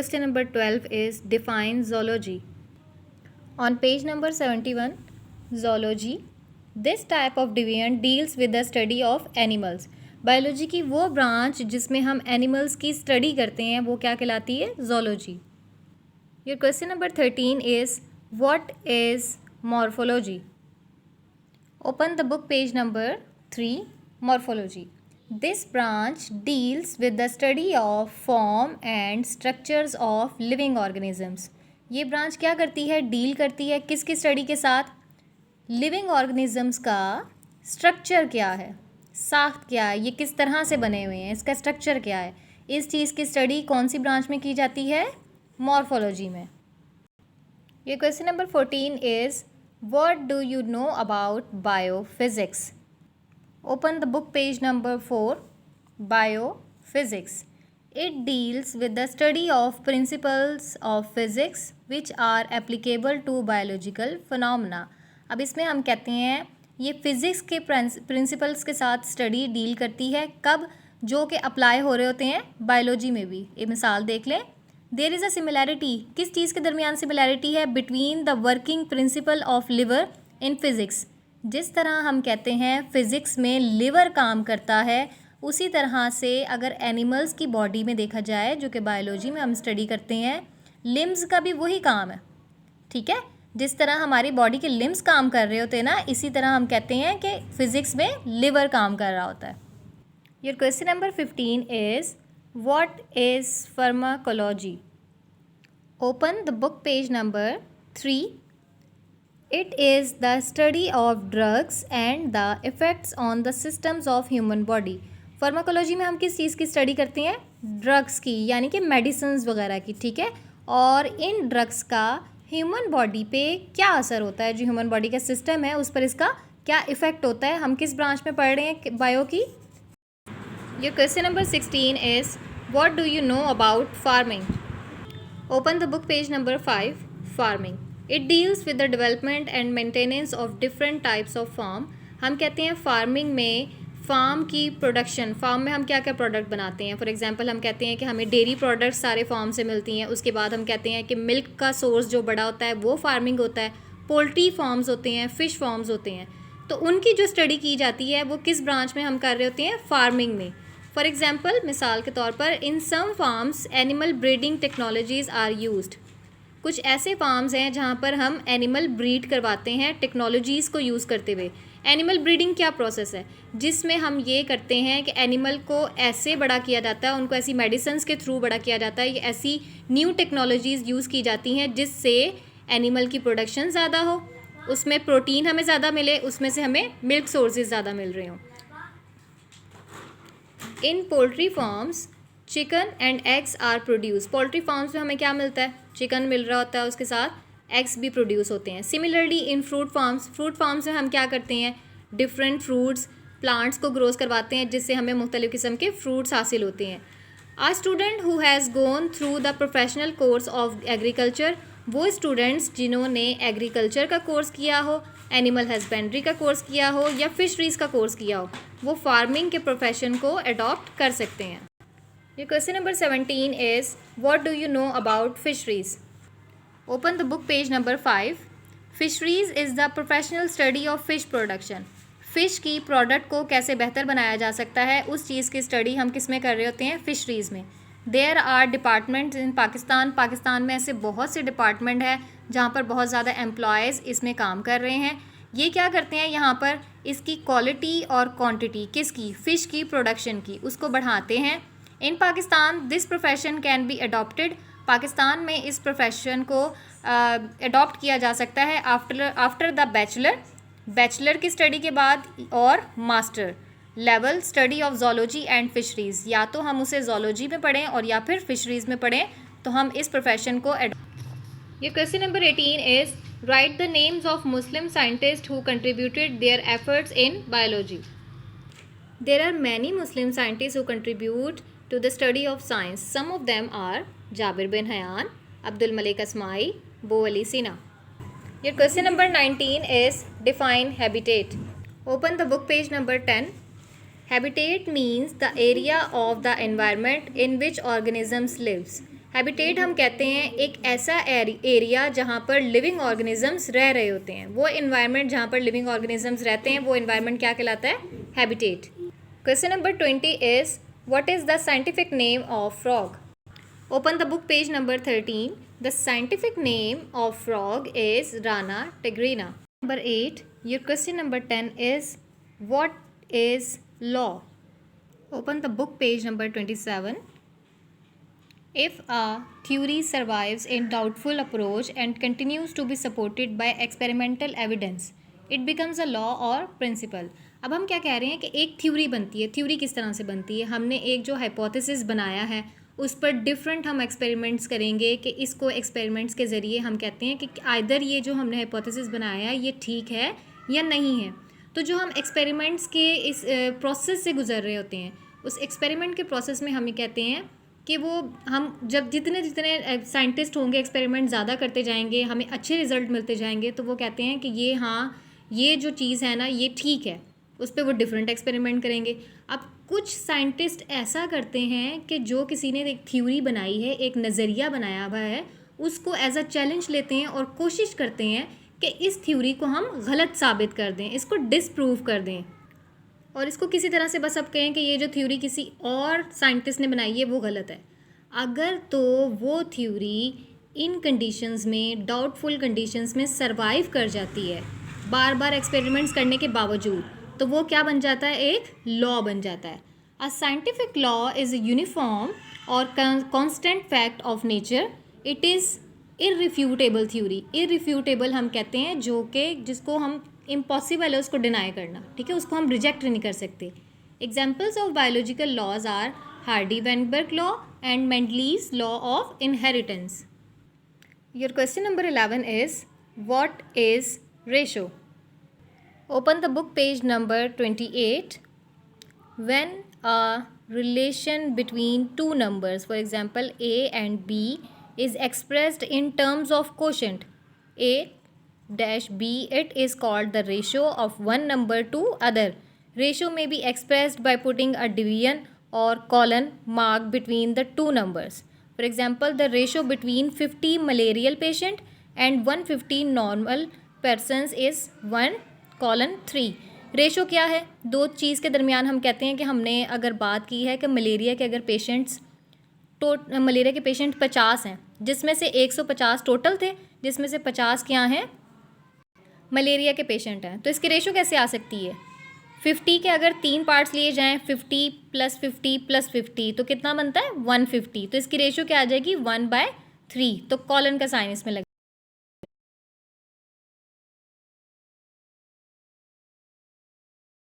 Question number 12 is define zoology. On page number 71, zoology. This type of division deals with the study of animals. Biology की वो branch जिसमें हम animals की study करते हैं वो क्या कहलाती है? zoology. Your question number 13 is what is morphology? Open the book page number 3, morphology. This branch deals with the study of form and structures of living organisms. ये ब्रांच क्या करती है? डील करती है किसकी स्टडी के साथ? लिविंग ऑर्गेनिजम्स का स्ट्रक्चर क्या है, साख्त क्या है, ये किस तरह से बने हुए हैं, इसका स्ट्रक्चर क्या है, इस चीज़ की स्टडी कौन सी ब्रांच में की जाती है? मॉर्फोलॉजी में. ये question number 14 is what do you know about biophysics? Open the book page number 4, Biophysics. It deals with the study of principles of physics which are applicable to biological phenomena. अब इसमें हम कहते हैं ये physics के principles के साथ study deal करती है. कब? जो कि अप्लाई हो रहे होते हैं बायोलॉजी में भी. एक मिसाल देख लें. There is a similarity. किस चीज़ के दरमियान सिमिलैरिटी है? Between the working principle of lever in physics. जिस तरह हम कहते हैं फ़िज़िक्स में लिवर काम करता है, उसी तरह से अगर एनिमल्स की बॉडी में देखा जाए, जो कि बायोलॉजी में हम स्टडी करते हैं, लिम्स का भी वही काम है. ठीक है, जिस तरह हमारी बॉडी के लिम्स काम कर रहे होते हैं ना, इसी तरह हम कहते हैं कि फ़िज़िक्स में लिवर काम कर रहा होता है. Your question number 15 is what is pharmacology? Open the book page number 3. It is the study of drugs and the effects on the systems of human body. Pharmacology में हम किस चीज़ की स्टडी करते हैं? ड्रग्स की, यानी कि मेडिसिन्स वगैरह की. ठीक है, और इन ड्रग्स का ह्यूमन बॉडी पे क्या असर होता है, जो ह्यूमन बॉडी का सिस्टम है उस पर इसका क्या इफ़ेक्ट होता है. हम किस ब्रांच में पढ़ रहे हैं बायो की? Your question number 16 is what do you know about farming? Open the book page number 5, farming. It deals with the development and maintenance of different types of farm. हम कहते हैं फार्मिंग में farm की production, farm में हम क्या क्या product बनाते हैं. फॉर एग्जांपल हम कहते हैं कि हमें डेयरी प्रोडक्ट्स सारे फार्म से मिलती हैं. उसके बाद हम कहते हैं कि मिल्क का सोर्स जो बड़ा होता है वो फार्मिंग होता है. पोल्ट्री फार्म्स होते हैं, फ़िश फार्म्स होते हैं. तो उनकी जो स्टडी की जाती है वो किस ब्रांच में हम कर रहे होते हैं? फार्मिंग में. फॉर एग्जाम्पल, मिसाल के तौर पर, in some farms animal breeding technologies are used. कुछ ऐसे फार्म्स हैं जहाँ पर हम एनिमल ब्रीड करवाते हैं टेक्नोलॉजीज़ को यूज़ करते हुए. एनिमल ब्रीडिंग क्या प्रोसेस है? जिसमें हम ये करते हैं कि एनिमल को ऐसे बड़ा किया जाता है, उनको ऐसी मेडिसिन्स के थ्रू बड़ा किया जाता है, ये ऐसी न्यू टेक्नोलॉजीज़ यूज़ की जाती हैं जिससे एनिमल की प्रोडक्शन ज़्यादा हो, उसमें प्रोटीन हमें ज़्यादा मिले, उसमें से हमें मिल्क सोर्सेज ज़्यादा मिल रहे हों. In poultry farms chicken and eggs are produce. Poultry farms में हमें क्या मिलता है? चिकन मिल रहा होता है, उसके साथ एग्स भी प्रोड्यूस होते हैं. सिमिलरली इन फ्रूट फार्म्स में हम क्या करते हैं? डिफरेंट फ्रूट्स, प्लांट्स को ग्रोस करवाते हैं जिससे हमें मुख्तलिफ़ किस्म के फ्रूट्स हासिल होते हैं. A student who has gone through the professional course of agriculture. वो स्टूडेंट्स जिन्होंने एग्रीकल्चर का कोर्स किया हो, एनिमल हस्बेंड्री का कोर्स किया हो या फिशरीज़ का कोर्स किया हो, वो फार्मिंग के प्रोफेशन को अडॉप्ट कर सकते हैं. Your question number 17 is what do you know about fisheries? Open the book page number 5. Fisheries is the professional study of fish production. Fish की प्रोडक्ट को कैसे बेहतर बनाया जा सकता है, उस चीज़ की स्टडी हम किस में कर रहे होते हैं? फिशरीज़ में. There are departments in Pakistan में ऐसे बहुत से डिपार्टमेंट हैं जहाँ पर बहुत ज़्यादा एम्प्लॉयज़ इसमें काम कर रहे हैं. ये क्या करते हैं? यहाँ पर इसकी क्वालिटी और क्वांटिटी किसकी? फ़िश की प्रोडक्शन की, उसको बढ़ाते हैं. In Pakistan this profession can be adopted. Pakistan में इस प्रोफेशन को अडॉप्ट किया जा सकता है आफ्टर द बैचलर की स्टडी के बाद और master level study of zoology and fisheries. या तो हम उसे जोलॉजी में पढ़ें और या फिर फिशरीज़ में पढ़ें, तो हम इस प्रोफेशन को अडॉप्ट. ये question number 18 is write the names of Muslim scientist who contributed their efforts in biology. There are many Muslim scientist who contribute to the study of science. Some of them are Jabir bin Hayyan, Abdul Malik Asmai, Bo Ali Sina. Your question number 19 is define habitat. Open the book page number 10. Habitat means the area of the environment in which organisms lives. Habitat हम कहते हैं एक ऐसा area जहाँ पर living organisms रह रहे होते हैं, वो इन्वायरमेंट जहाँ पर लिविंग ऑर्गेनिजम्स रहते हैं वो इन्वायरमेंट क्या कहलाता है? Habitat. Question number 20 is what is the scientific name of frog? Open the book page number 13. The scientific name of frog is Rana tigrina. Number 8. Your question number 10 is what is law? Open the book page number 27. If a theory survives in doubtful approach and continues to be supported by experimental evidence, it becomes a law or principle. अब हम क्या कह रहे हैं कि एक theory बनती है. थ्योरी किस तरह से बनती है? हमने एक जो हाइपोथेसिस बनाया है उस पर डिफरेंट हम एक्सपेरिमेंट्स करेंगे कि इसको एक्सपेरिमेंट्स के ज़रिए हम कहते हैं कि आइदर ये जो हमने हाइपोथेसिस बनाया है ये ठीक है या नहीं है. तो जो हम एक्सपेरिमेंट्स के इस प्रोसेस से गुजर रहे होते हैं उस एक्सपेरिमेंट के प्रोसेस में हम ये कहते हैं कि वो हम जब जितने साइंटिस्ट होंगे एक्सपेरिमेंट ज़्यादा करते जाएंगे, हमें अच्छे रिजल्ट मिलते जाएंगे, तो वो कहते हैं कि ये हाँ ये जो चीज़ है ना ये ठीक है. उस पर वो डिफरेंट एक्सपेरिमेंट करेंगे. अब कुछ साइंटिस्ट ऐसा करते हैं कि जो किसी ने एक थ्योरी बनाई है, एक नज़रिया बनाया हुआ है, उसको एज अ चैलेंज लेते हैं और कोशिश करते हैं कि इस थ्योरी को हम गलत साबित कर दें, इसको डिसप्रूव कर दें, और इसको किसी तरह से बस अब कहें कि ये जो थ्योरी किसी और साइंटिस्ट ने बनाई है वो गलत है. अगर तो वो थ्योरी इन कंडीशंस में, डाउटफुल कंडीशंस में सरवाइव कर जाती है बार बार एक्सपेरिमेंट्स करने के बावजूद, तो वो क्या बन जाता है? एक लॉ बन जाता है. A scientific law is a uniform और constant fact of nature. It is irrefutable theory. Irrefutable हम कहते हैं जो कि जिसको हम इम्पॉसिबल है उसको डिनाई करना, ठीक है, उसको हम रिजेक्ट नहीं कर सकते. Examples of biological laws are Hardy Weinberg law and Mendel's law of inheritance. Your question number 11 is what is ratio? Open the book page number 28. When a relation between two numbers, for example a and b, is expressed in terms of quotient a dash b, it is called the ratio of one number to other. Ratio may be expressed by putting a division or colon mark between the two numbers. For example, the ratio between 50 malarial patient and 150 normal persons is 1:3. Ratio क्या है? दो चीज़ के दरमियान हम कहते हैं कि हमने अगर बात की है कि मलेरिया के अगर मलेरिया के पेशेंट 50 हैं, जिसमें से 150 टोटल थे, जिसमें से 50 क्या हैं? मलेरिया के पेशेंट हैं. तो इसकी रेशो कैसे आ सकती है? 50 के अगर 3 पार्ट्स लिए जाएं, 50 + 50 + 50, तो कितना बनता है? 150. तो इसकी रेशो क्या आ जाएगी? 1/3. तो कॉलन का साइन इसमें लगे.